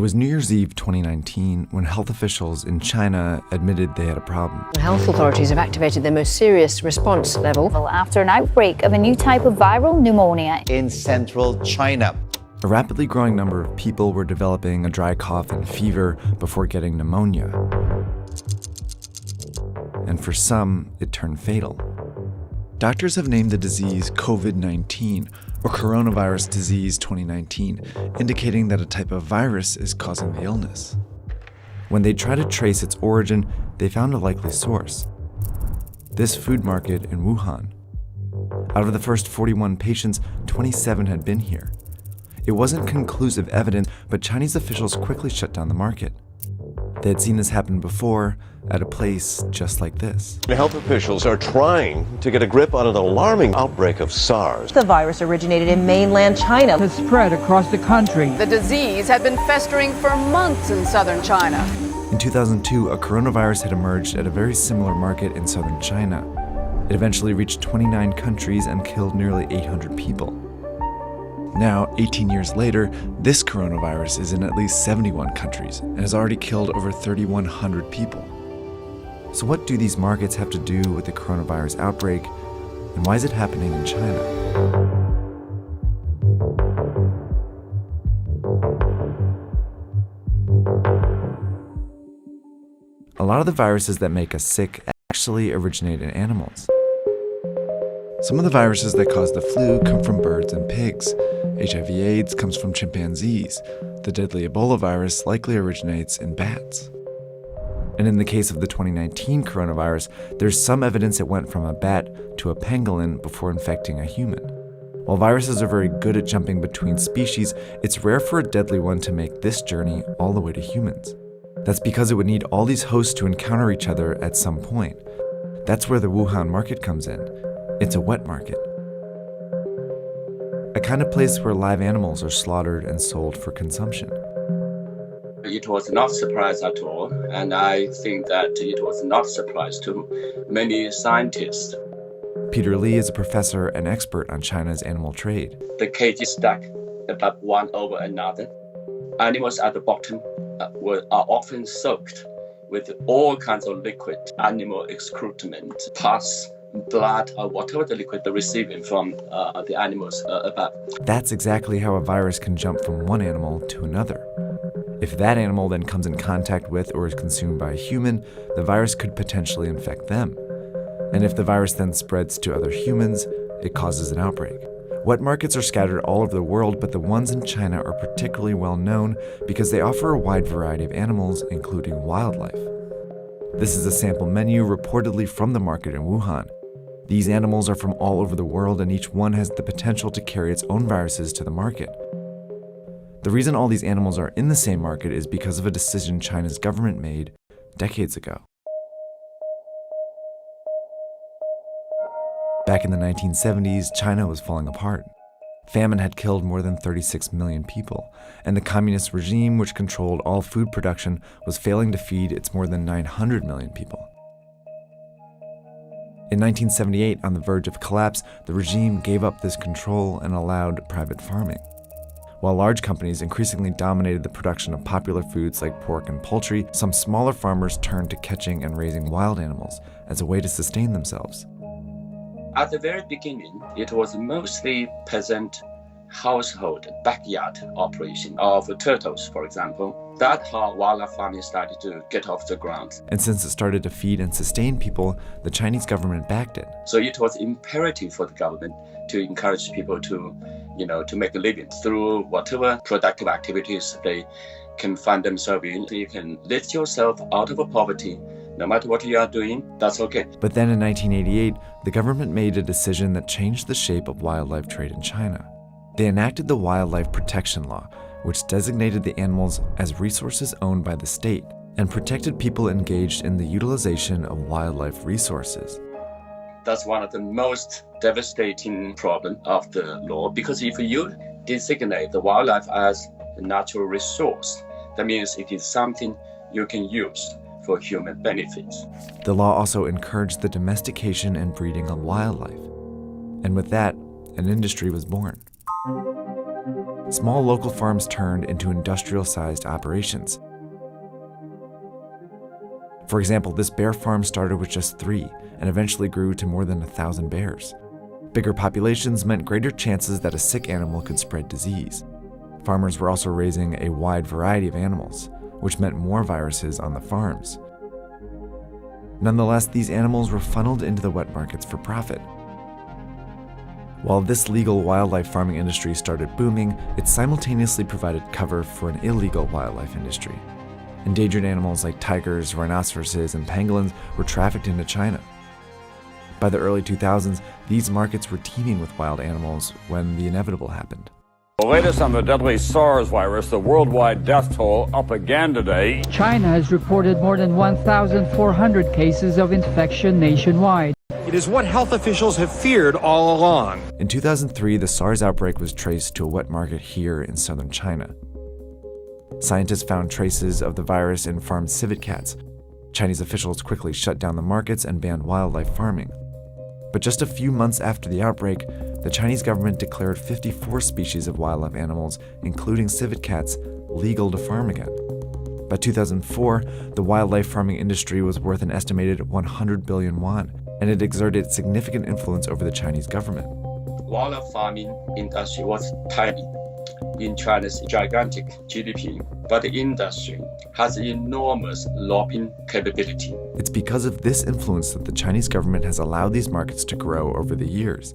was New Year's Eve 2019 when health officials in China admitted they had a problem. Health authorities have activated their most serious response level after an outbreak of a new type of viral pneumonia in central China. A rapidly growing number of people were developing a dry cough and fever before getting pneumonia. And for some, it turned fatal. Doctors have named the disease COVID-19, or Coronavirus Disease 2019, indicating that a type of virus is causing the illness. When they tried to trace its origin, they found a likely source: this food market in Wuhan. Out of the first 41 patients, 27 had been here. It wasn't conclusive evidence, but Chinese officials quickly shut down the market. They had seen this happen before at a place just like this. Health officials are trying to get a grip on an alarming outbreak of SARS. The virus originated in mainland China. Has spread across the country. The disease had been festering for months in southern China. In 2002, a coronavirus had emerged at a very similar market in southern China. It eventually reached 29 countries and killed nearly 800 people. Now, 18 years later, this coronavirus is in at least 71 countries and has already killed over 3,100 people. So what do these markets have to do with the coronavirus outbreak, and why is it happening in China? A lot of the viruses that make us sick actually originate in animals. Some of the viruses that cause the flu come from birds and pigs. HIV/AIDS comes from chimpanzees. The deadly Ebola virus likely originates in bats. And in the case of the 2019 coronavirus, there's some evidence it went from a bat to a pangolin before infecting a human. While viruses are very good at jumping between species, it's rare for a deadly one to make this journey all the way to humans. That's because it would need all these hosts to encounter each other at some point. That's where the Wuhan market comes in. It's a wet market. A kind of place where live animals are slaughtered and sold for consumption. It was not a surprise at all, and I think that it was not a surprise to many scientists. Peter Lee is a professor and expert on China's animal trade. The cages stack above one over another. Animals at the bottom are often soaked with all kinds of liquid, animal excrement, pus, blood, or whatever the liquid they're receiving from the animals above. That's exactly how a virus can jump from one animal to another. If that animal then comes in contact with or is consumed by a human, the virus could potentially infect them. And if the virus then spreads to other humans, it causes an outbreak. Wet markets are scattered all over the world, but the ones in China are particularly well known because they offer a wide variety of animals, including wildlife. This is a sample menu reportedly from the market in Wuhan. These animals are from all over the world, and each one has the potential to carry its own viruses to the market. The reason all these animals are in the same market is because of a decision China's government made decades ago. Back in the 1970s, China was falling apart. Famine had killed more than 36 million people, and the communist regime, which controlled all food production, was failing to feed its more than 900 million people. In 1978, on the verge of collapse, the regime gave up this control and allowed private farming. While large companies increasingly dominated the production of popular foods like pork and poultry, some smaller farmers turned to catching and raising wild animals as a way to sustain themselves. At the very beginning, it was mostly peasant household backyard operation of turtles, for example. That's how wildlife farming started to get off the ground. And since it started to feed and sustain people, the Chinese government backed it. So it was imperative for the government to encourage people to make a living through whatever productive activities they can find themselves in. So you can lift yourself out of poverty. No matter what you are doing, that's okay. But then in 1988, the government made a decision that changed the shape of wildlife trade in China. They enacted the Wildlife Protection Law, which designated the animals as resources owned by the state and protected people engaged in the utilization of wildlife resources. That's one of the most devastating problems of the law, because if you designate the wildlife as a natural resource, that means it is something you can use for human benefits. The law also encouraged the domestication and breeding of wildlife. And with that, an industry was born. small local farms turned into industrial-sized operations. For example, this bear farm started with just 3 and eventually grew to more than 1,000 bears. Bigger populations meant greater chances that a sick animal could spread disease. Farmers were also raising a wide variety of animals, which meant more viruses on the farms. Nonetheless, these animals were funneled into the wet markets for profit. While this legal wildlife farming industry started booming, it simultaneously provided cover for an illegal wildlife industry. Endangered animals like tigers, rhinoceroses, and pangolins were trafficked into China. By the early 2000s, these markets were teeming with wild animals when the inevitable happened. The latest on the deadly SARS virus, the worldwide death toll up again today. China has reported more than 1,400 cases of infection nationwide. It is what health officials have feared all along. In 2003, the SARS outbreak was traced to a wet market here in southern China. Scientists found traces of the virus in farmed civet cats. Chinese officials quickly shut down the markets and banned wildlife farming. But just a few months after the outbreak, the Chinese government declared 54 species of wildlife animals, including civet cats, legal to farm again. By 2004, the wildlife farming industry was worth an estimated 100 billion yuan, and it exerted significant influence over the Chinese government. Wildlife farming industry was tiny in China's gigantic GDP, but the industry has enormous lobbying capability. It's because of this influence that the Chinese government has allowed these markets to grow over the years.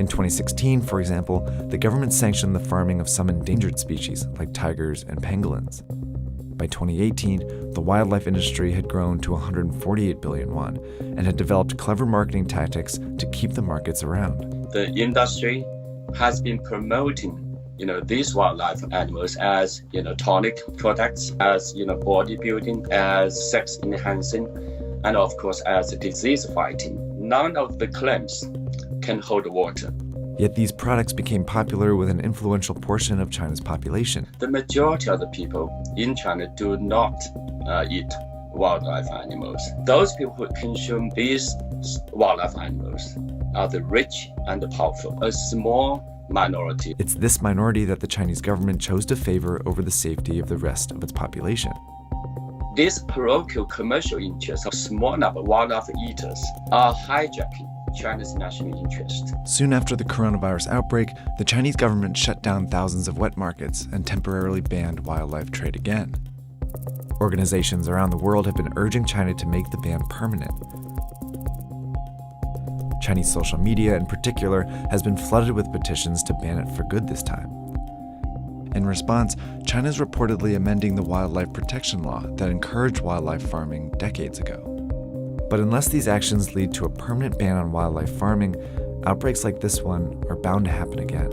In 2016, for example, the government sanctioned the farming of some endangered species like tigers and pangolins. By 2018, the wildlife industry had grown to 148 billion yuan and had developed clever marketing tactics to keep the markets around. The industry has been promoting these wildlife animals as tonic products, as bodybuilding, as sex enhancing, and of course as disease fighting. None of the claims can hold water. Yet these products became popular with an influential portion of China's population. The majority of the people in China do not eat wildlife animals. Those people who consume these wildlife animals are the rich and the powerful, a small minority. It's this minority that the Chinese government chose to favor over the safety of the rest of its population. These parochial commercial interests of small number of wildlife eaters are hijacking China's national interest. Soon after the coronavirus outbreak, the Chinese government shut down thousands of wet markets and temporarily banned wildlife trade again. Organizations around the world have been urging China to make the ban permanent. Chinese social media, in particular, has been flooded with petitions to ban it for good this time. In response, China is reportedly amending the wildlife protection law that encouraged wildlife farming decades ago. But unless these actions lead to a permanent ban on wildlife farming, outbreaks like this one are bound to happen again.